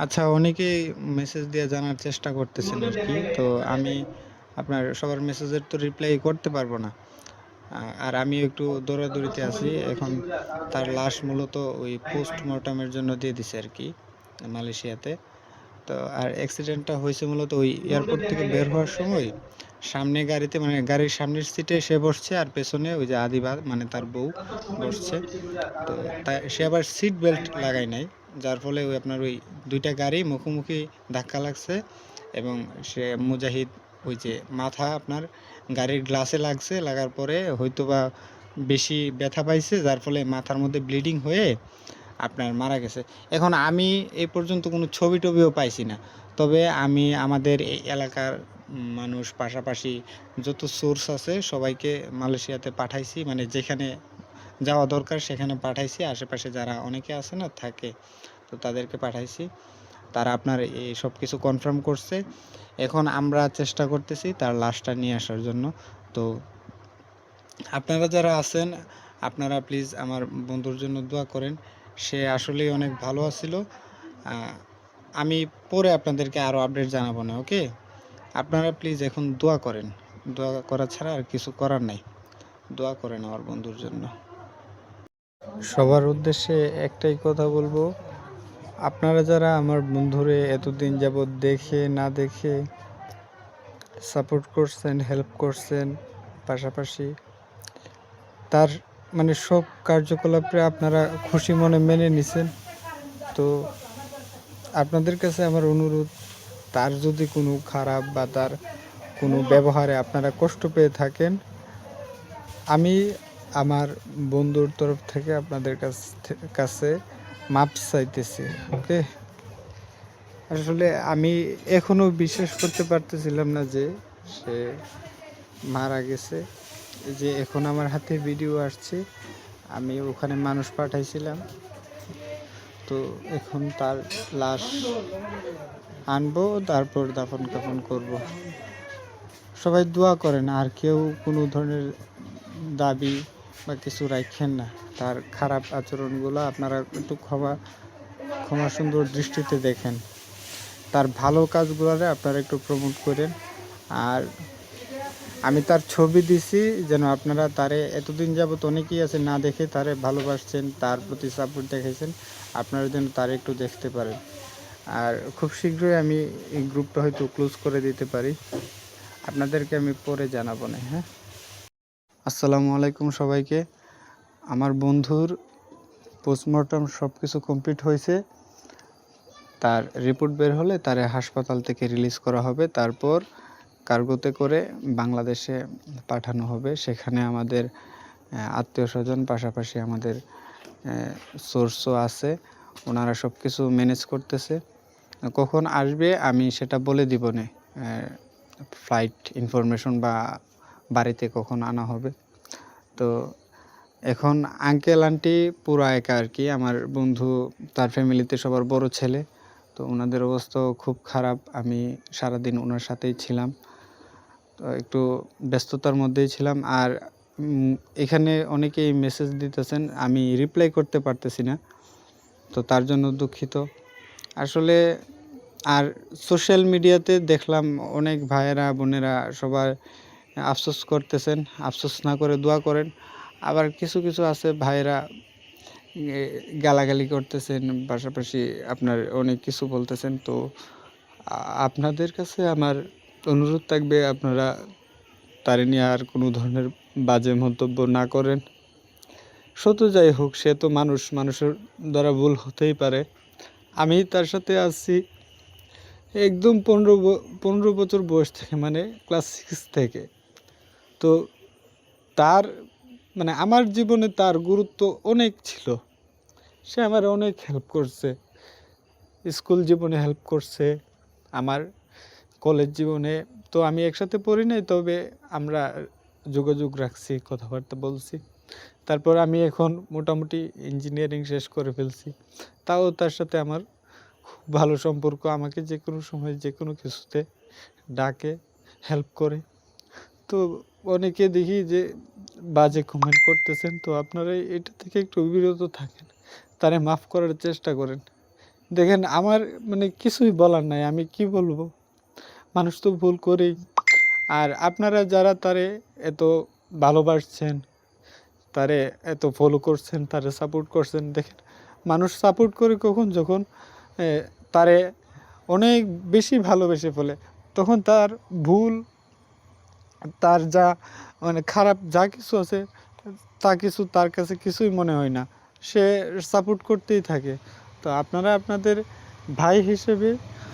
আচ্ছা, অনেকেই মেসেজ দিয়ে জানার চেষ্টা করতেছেন আরকি। তো আমি আপনার সবার মেসেজের তো রিপ্লাই করতে পারবো না। আর আমিও একটু দৌড়াদৌড়িতে আছি। এখন তার লাশ মূলত ওই পোস্টমর্টমের জন্য দিয়ে দিছে আরকি মালয়েশিয়াতে। তো আর অ্যাক্সিডেন্টটা হইছে মূলত ওই এয়ারপোর্ট থেকে বের হওয়ার সময় সামনে গাড়িতে মানে গাড়ির সামনের সিটে সে বসছে আর পেছনে ওই যে আদিবা মানে তার বউ বসছে। তো সে আবার সিট বেল্ট লাগায় নাই, যার ফলে ওই আপনার ওই ২ টা গাড়ি মুখোমুখি ধাক্কা লাগছে এবং সে মুজাহিদ ওই যে মাথা আপনার গাড়ির গ্লাসে লাগছে, লাগার পরে হয়তোবা বেশি ব্যথা পাইছে, যার ফলে মাথার মধ্যে ব্লিডিং হয়ে আপনার মারা গেছে। এখন আমি এই পর্যন্ত কোনো ছবি-টবিও পাইছি না। তবে আমি আমাদের এই এলাকার মানুষ পাশাপাশি যত সোর্স আছে সবাইকে মালয়েশিয়াতে পাঠাইছি। মানে যেখানে যাওয়া দরকার সেখানে পাঠাইছি। আশেপাশে যারা অনেকে আছে না থাকে, তো তাদেরকে পাঠাইছি। তারা আপনার এই সব কিছু কনফার্ম করছে। এখন আমরা চেষ্টা করতেছি তার লাশটা নিয়ে আসার জন্য। তো আপনারা যারা আছেন, আপনারা প্লিজ আমার বন্ধুর জন্য দোয়া করেন। সে আসলেই অনেক ভালো আছিল। আ আমি পরে আপনাদেরকে আরও আপডেট জানাবো না, ওকে? আপনারা প্লিজ এখন দোয়া করেন। দোয়া করা ছাড়া আর কিছু করার নাই। দোয়া করেন আমার বন্ধুর জন্য। সবার উদ্দেশ্যে একটাই কথা বলবো, আপনারা যারা আমার বন্ধুরে এতদিন যাবৎ দেখে না দেখে সাপোর্ট করছেন, হেল্প করছেন, পাশাপাশি তার মানে সব কার্যকলাপে আপনারা খুশি মনে মেনে নিছেন। তো আপনাদের কাছে আমার অনুরোধ, তার যদি কোনো খারাপ বা তার কোনো ব্যবহারে আপনারা কষ্ট পেয়ে থাকেন, আমি আমার বন্ধুর তরফ থেকে আপনাদের কাছে মাপ চাইতেছি, ওকে? আসলে আমি এখনও বিশ্বাস করতে পারতেছিলাম না যে সে মারা গেছে। এই যে এখন আমার হাতে ভিডিও আসছে, আমি ওখানে মানুষ পাঠাইছিলাম। তো এখন তার লাশ আনবো, তারপর দাফন কাফন করব। সবাই দোয়া করেন, আর কেউ কোনো ধরনের দাবি বা কিছু রাখেন না। তার খারাপ আচরণগুলো আপনারা একটু ক্ষমা সুন্দর দৃষ্টিতে দেখেন। তার ভালো কাজগুলোরে আপনারা একটু প্রমোট করেন। আর আমি তার ছবি দিছি যেন আপনারা তারে এতদিন যাবত অনেকেই আছে না দেখে তারে ভালোবাসছেন, তার প্রতি সাপোর্ট দেখাইছেন, আপনারা যেন তারে একটু দেখতে পারেন। আর খুব শীঘ্রই আমি এই গ্রুপটা হয়তো ক্লোজ করে দিতে পারি, আপনাদেরকে আমি পরে জানাবো না। হ্যাঁ, আসসালামু আলাইকুম সবাইকে। আমার বন্ধুর পোস্টমর্টম সব কিছু কমপ্লিট হয়েছে। তার রিপোর্ট বের হলে তারে হাসপাতাল থেকে রিলিজ করা হবে, তারপর কার্গোতে করে বাংলাদেশে পাঠানো হবে। সেখানে আমাদের আত্মীয় স্বজন পাশাপাশি আমাদের সোর্সও আছে, ওনারা সব কিছু ম্যানেজ করতেছে। কখন আসবে আমি সেটা বলে দিব না, ফ্লাইট ইনফরমেশন বা বাড়িতে কখন আনা হবে। তো এখন আঙ্কেল আন্টি পুরো একা আর কি। আমার বন্ধু তার ফ্যামিলিতে সবার বড় ছেলে, তো ওনাদের অবস্থাও খুব খারাপ। আমি সারাদিন ওনার সাথেই ছিলাম, তো একটু ব্যস্ততার মধ্যেই ছিলাম। আর এখানে অনেকেই মেসেজ দিতেছেন, আমি রিপ্লাই করতে পারতেছি না, তো তার জন্য দুঃখিত আসলে। আর সোশ্যাল মিডিয়াতে দেখলাম অনেক ভাইয়েরা বোনেরা সবাই আফসোস করতেছেন। আফসোস না করে দোয়া করেন। আবার কিছু কিছু আছে ভাইয়েরা গালাগালি করতেছেন, পাশাপাশি আপনার অনেক কিছু বলতেছেন। তো আপনাদের কাছে আমার অনুরোধ থাকবে, আপনারা তারে নিয়ে আর কোনো ধরনের বাজে মন্তব্য না করেন। শত যাই হোক, সে তো মানুষ, মানুষের দ্বারা ভুল হতেই পারে। আমি তার সাথে আছি একদম ১৫ বছর বয়স থেকে, মানে ক্লাস 6 থেকে। তো তার মানে আমার জীবনে তার গুরুত্ব অনেক ছিল। সে আমার অনেক হেল্প করছে, স্কুল জীবনে হেল্প করছে, আমার কলেজ জীবনে। তো আমি একসাথে পড়ি নাই, তবে আমরা যোগাযোগ রাখছি, কথাবার্তা বলছি। তারপর আমি এখন মোটামুটি ইঞ্জিনিয়ারিং শেষ করে ফেলছি, তাও তার সাথে আমার খুব ভালো সম্পর্ক। আমাকে যে কোনো সময় যে কোনো কিছুতে ডাকে, হেল্প করে। তো অনেকে দেখি যে বাজে কমেন্ট করতেছেন, তো আপনারা এটা থেকে একটু বিরত থাকেন, তারে মাফ করার চেষ্টা করেন। দেখেন আমার মানে কিছুই বলার নাই, আমি কি বলবো, মানুষ তো ভুল করেই। আর আপনারা যারা তারে এত ভালোবাসছেন, তারে এত ফলো করছেন, তারে সাপোর্ট করছেন, দেখেন মানুষ সাপোর্ট করে কখন, যখন তারে অনেক বেশি ভালোবেসে ফেলে, তখন তার ভুল, তার যা মানে খারাপ যা কিছু আছে তা কিছু তার কাছে কিছুই মনে হয় না, সে সাপোর্ট করতেই থাকে। তো আপনারা আপনাদের ভাই হিসেবে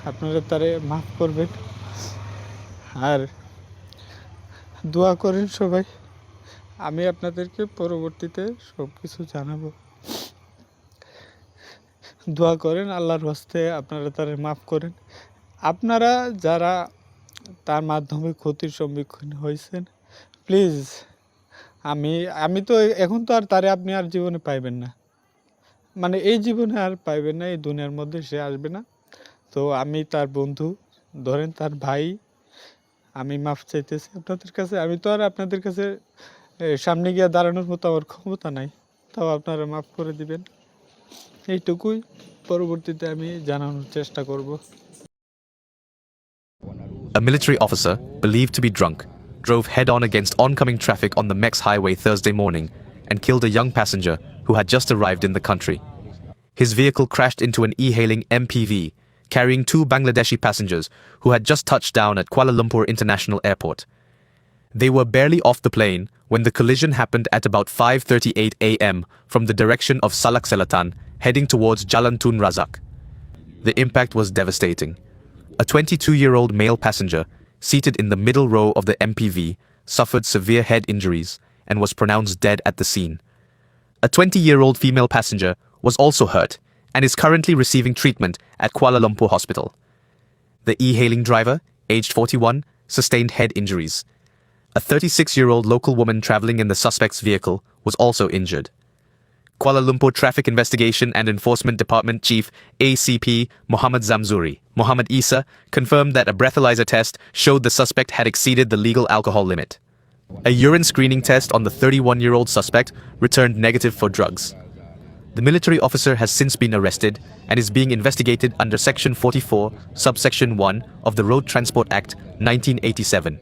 আপনারা তারে মাফ করবেন আর দোয়া করেন সবাই। আমি আপনাদেরকে পরবর্তীতে সব কিছু জানাবো। দোয়া করেন আল্লাহর হস্তে, আপনারা তারে মাফ করেন। আপনারা যারা তার মাধ্যমে ক্ষতির সম্মুখীন হয়েছেন, প্লিজ, আমি আমি তো এখন তো আর তারে আপনি আর জীবনে পাইবেন না, মানে এই জীবনে আর পাইবেন না, এই দুনিয়ার মধ্যে সে আসবে না। তো আমি তার বন্ধু, ধরেন তার ভাই, আমি মাফ চাইতেছি আপনাদের কাছে। আমি তো আর আপনাদের কাছে সামনে গিয়ে দাঁড়ানোর মতো আমার ক্ষমতা নাই, তাও আপনারা মাফ করে দিবেন, এইটুকুই। পরবর্তীতে আমি জানানোর চেষ্টা করব। A military officer, believed to be drunk, drove head-on against oncoming traffic on the Mex highway Thursday morning and killed a young passenger who had just arrived in the country. His vehicle crashed into an e-hailing MPV, carrying 2 Bangladeshi passengers who had just touched down at Kuala Lumpur International Airport. They were barely off the plane when the collision happened at about 5:38 a.m. from the direction of Salak Selatan, heading towards Jalan Tun Razak. The impact was devastating. A 22-year-old male passenger, seated in the middle row of the MPV, suffered severe head injuries and was pronounced dead at the scene. A 20-year-old female passenger was also hurt and is currently receiving treatment at Kuala Lumpur Hospital. The e-hailing driver, aged 41, sustained head injuries. A 36-year-old local woman traveling in the suspect's vehicle was also injured. Kuala Lumpur Traffic Investigation and Enforcement Department Chief ACP Mohammed Zamzuri, Mohammed Isa, confirmed that a breathalyzer test showed the suspect had exceeded the legal alcohol limit. A urine screening test on the 31-year-old suspect returned negative for drugs. The military officer has since been arrested and is being investigated under Section 44, Subsection 1 of the Road Transport Act 1987.